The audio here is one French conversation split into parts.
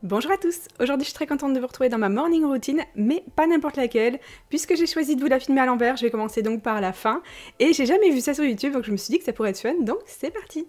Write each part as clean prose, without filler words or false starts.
Bonjour à tous, aujourd'hui je suis très contente de vous retrouver dans ma morning routine, mais pas n'importe laquelle, puisque j'ai choisi de vous la filmer à l'envers, je vais commencer donc par la fin, et j'ai jamais vu ça sur YouTube, donc je me suis dit que ça pourrait être fun, donc c'est parti.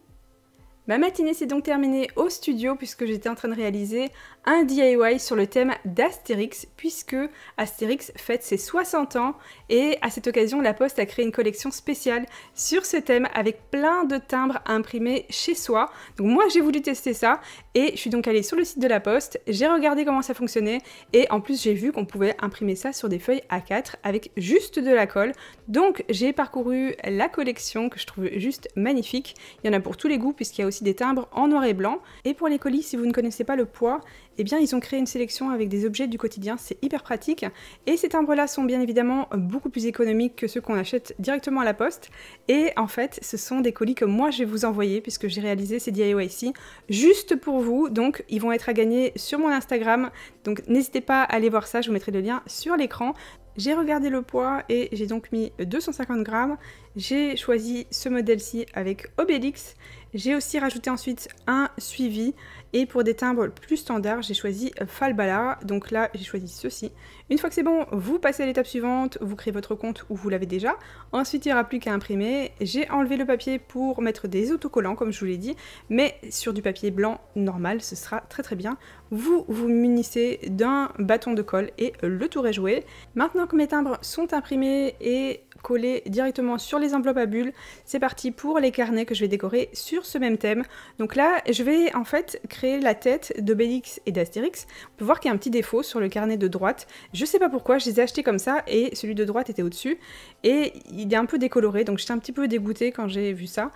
Ma matinée s'est donc terminée au studio puisque j'étais en train de réaliser un DIY sur le thème d'Astérix puisque Astérix fête ses 60 ans et à cette occasion La Poste a créé une collection spéciale sur ce thème avec plein de timbres à imprimer chez soi. Donc moi j'ai voulu tester ça et je suis donc allée sur le site de La Poste, j'ai regardé comment ça fonctionnait et en plus j'ai vu qu'on pouvait imprimer ça sur des feuilles A4 avec juste de la colle. Donc j'ai parcouru la collection que je trouve juste magnifique. Il y en a pour tous les goûts puisqu'il y a aussi des timbres en noir et blanc. Et pour les colis, si vous ne connaissez pas le poids, eh bien ils ont créé une sélection avec des objets du quotidien, c'est hyper pratique. Et ces timbres-là sont bien évidemment beaucoup plus économiques que ceux qu'on achète directement à la poste. Et en fait, ce sont des colis que moi je vais vous envoyer puisque j'ai réalisé ces DIY ici juste pour vous. Donc ils vont être à gagner sur mon Instagram. Donc n'hésitez pas à aller voir ça, je vous mettrai le lien sur l'écran. J'ai regardé le poids et j'ai donc mis 250 grammes. J'ai choisi ce modèle-ci avec Obélix. J'ai aussi rajouté ensuite un suivi et pour des timbres plus standards, j'ai choisi Falbala. Donc là, j'ai choisi ceci. Une fois que c'est bon, vous passez à l'étape suivante, vous créez votre compte ou vous l'avez déjà. Ensuite, il n'y aura plus qu'à imprimer. J'ai enlevé le papier pour mettre des autocollants, comme je vous l'ai dit, mais sur du papier blanc normal, ce sera très très bien. Vous vous munissez d'un bâton de colle et le tour est joué. Maintenant que mes timbres sont imprimés et collés directement sur les enveloppes à bulles, c'est parti pour les carnets que je vais décorer sur ce même thème. Donc là, je vais en fait créer la tête d'Obélix et d'Astérix. On peut voir qu'il y a un petit défaut sur le carnet de droite. Je sais pas pourquoi, je les ai achetés comme ça et celui de droite était au-dessus. Et il est un peu décoloré, donc j'étais un petit peu dégoûtée quand j'ai vu ça.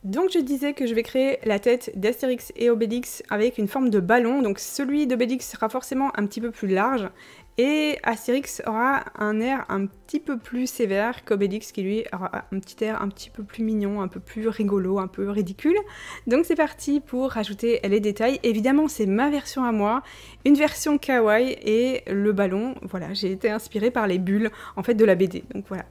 Donc je disais que je vais créer la tête d'Astérix et Obélix avec une forme de ballon. Donc celui d'Obélix sera forcément un petit peu plus large et Astérix aura un air un petit peu plus sévère qu'Obélix qui lui aura un petit air un petit peu plus mignon, un peu plus rigolo, un peu ridicule. Donc c'est parti pour rajouter les détails. Évidemment c'est ma version à moi, une version kawaii et le ballon, voilà, j'ai été inspirée par les bulles en fait de la BD. Donc voilà.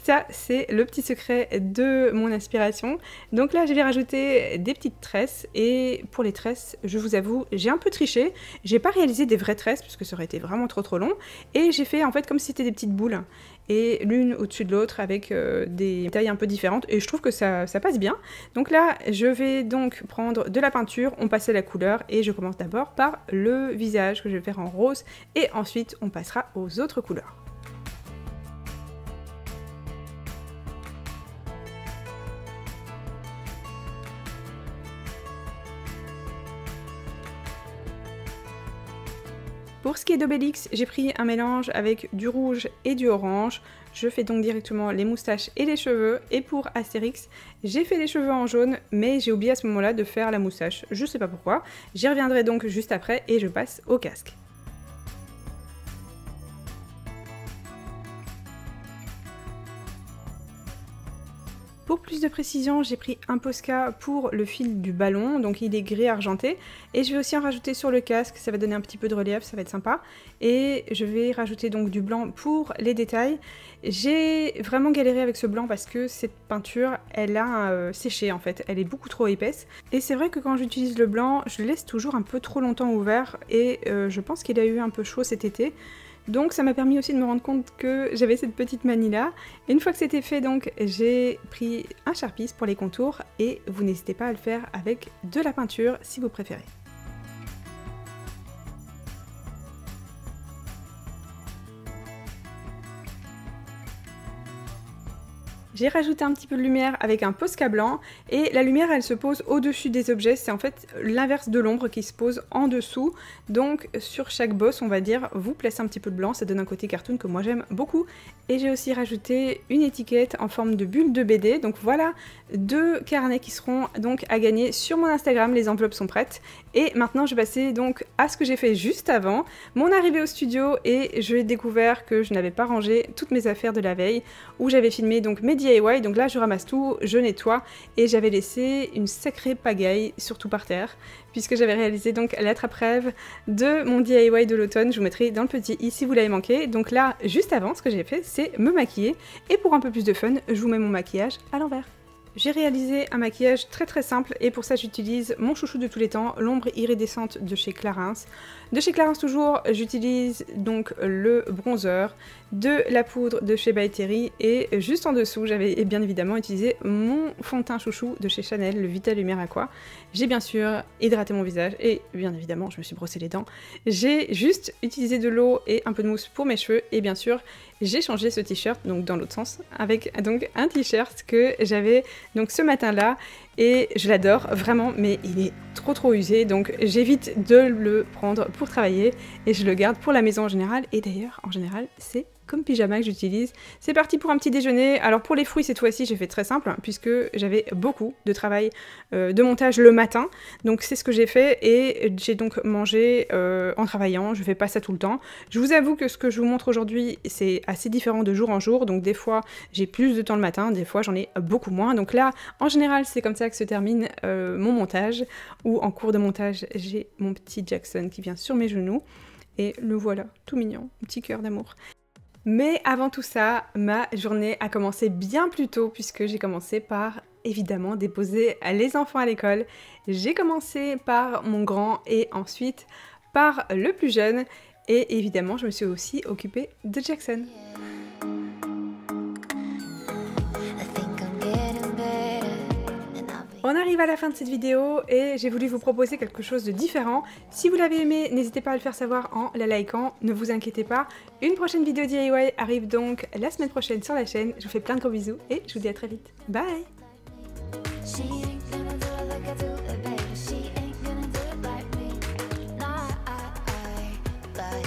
Ça, c'est le petit secret de mon inspiration. Donc là, je vais rajouter des petites tresses. Et pour les tresses, je vous avoue, j'ai un peu triché. J'ai pas réalisé des vraies tresses, parce que ça aurait été vraiment trop long. Et j'ai fait en fait comme si c'était des petites boules. Et l'une au-dessus de l'autre avec des tailles un peu différentes. Et je trouve que ça passe bien. Donc là, je vais donc prendre de la peinture. On passe à la couleur. Et je commence d'abord par le visage que je vais faire en rose. Et ensuite, on passera aux autres couleurs. Pour ce qui est d'Obélix, j'ai pris un mélange avec du rouge et du orange. Je fais donc directement les moustaches et les cheveux. Et pour Astérix, j'ai fait les cheveux en jaune, mais j'ai oublié à ce moment-là de faire la moustache. Je sais pas pourquoi. J'y reviendrai donc juste après et je passe au casque. Pour plus de précision, j'ai pris un Posca pour le fil du ballon, donc il est gris argenté. Et je vais aussi en rajouter sur le casque, ça va donner un petit peu de relief, ça va être sympa. Et je vais rajouter donc du blanc pour les détails. J'ai vraiment galéré avec ce blanc parce que cette peinture, elle a séché en fait, elle est beaucoup trop épaisse. Et c'est vrai que quand j'utilise le blanc, je le laisse toujours un peu trop longtemps ouvert et je pense qu'il a eu un peu chaud cet été. Donc ça m'a permis aussi de me rendre compte que j'avais cette petite manie là. Et une fois que c'était fait, donc j'ai pris un Sharpies pour les contours et vous n'hésitez pas à le faire avec de la peinture si vous préférez. J'ai rajouté un petit peu de lumière avec un Posca blanc et la lumière elle se pose au-dessus des objets, c'est en fait l'inverse de l'ombre qui se pose en dessous. Donc sur chaque bosse on va dire, vous placez un petit peu de blanc, ça donne un côté cartoon que moi j'aime beaucoup. Et j'ai aussi rajouté une étiquette en forme de bulle de BD, donc voilà deux carnets qui seront donc à gagner sur mon Instagram, les enveloppes sont prêtes. Et maintenant je vais passer donc à ce que j'ai fait juste avant, mon arrivée au studio et j'ai découvert que je n'avais pas rangé toutes mes affaires de la veille où j'avais filmé donc mes DIY, donc là je ramasse tout, je nettoie et j'avais laissé une sacrée pagaille surtout par terre puisque j'avais réalisé donc l'attrape-rêve de mon DIY de l'automne, je vous mettrai dans le petit i si vous l'avez manqué. Donc là juste avant ce que j'ai fait c'est me maquiller et pour un peu plus de fun je vous mets mon maquillage à l'envers. J'ai réalisé un maquillage très simple et pour ça j'utilise mon chouchou de tous les temps, l'ombre iridescente de chez Clarins. De chez Clarins toujours, j'utilise donc le bronzer, de la poudre de chez By Terry et juste en dessous j'avais bien évidemment utilisé mon fond de teint chouchou de chez Chanel, le Vita Lumière Aqua. J'ai bien sûr hydraté mon visage et bien évidemment je me suis brossé les dents. J'ai juste utilisé de l'eau et un peu de mousse pour mes cheveux et bien sûr j'ai changé ce t-shirt, donc dans l'autre sens, avec donc un t-shirt que j'avais donc ce matin-là et je l'adore vraiment, mais il est trop usé, donc j'évite de le prendre pour travailler et je le garde pour la maison en général. Et d'ailleurs, en général, c'est comme pyjama que j'utilise. C'est parti pour un petit déjeuner. Alors pour les fruits, cette fois-ci, j'ai fait très simple, hein, puisque j'avais beaucoup de travail de montage le matin. Donc c'est ce que j'ai fait et j'ai donc mangé en travaillant. Je fais pas ça tout le temps. Je vous avoue que ce que je vous montre aujourd'hui, c'est assez différent de jour en jour. Donc des fois, j'ai plus de temps le matin, des fois, j'en ai beaucoup moins. Donc là, en général, c'est comme ça que se termine mon montage. Ou en cours de montage, j'ai mon petit Jackson qui vient sur mes genoux. Et le voilà, tout mignon, petit cœur d'amour. Mais avant tout ça, ma journée a commencé bien plus tôt puisque j'ai commencé par évidemment déposer les enfants à l'école. J'ai commencé par mon grand et ensuite par le plus jeune et évidemment je me suis aussi occupée de Jackson. On arrive à la fin de cette vidéo et j'ai voulu vous proposer quelque chose de différent. Si vous l'avez aimé, n'hésitez pas à le faire savoir en la likant, ne vous inquiétez pas. Une prochaine vidéo DIY arrive donc la semaine prochaine sur la chaîne. Je vous fais plein de gros bisous et je vous dis à très vite. Bye! Bye.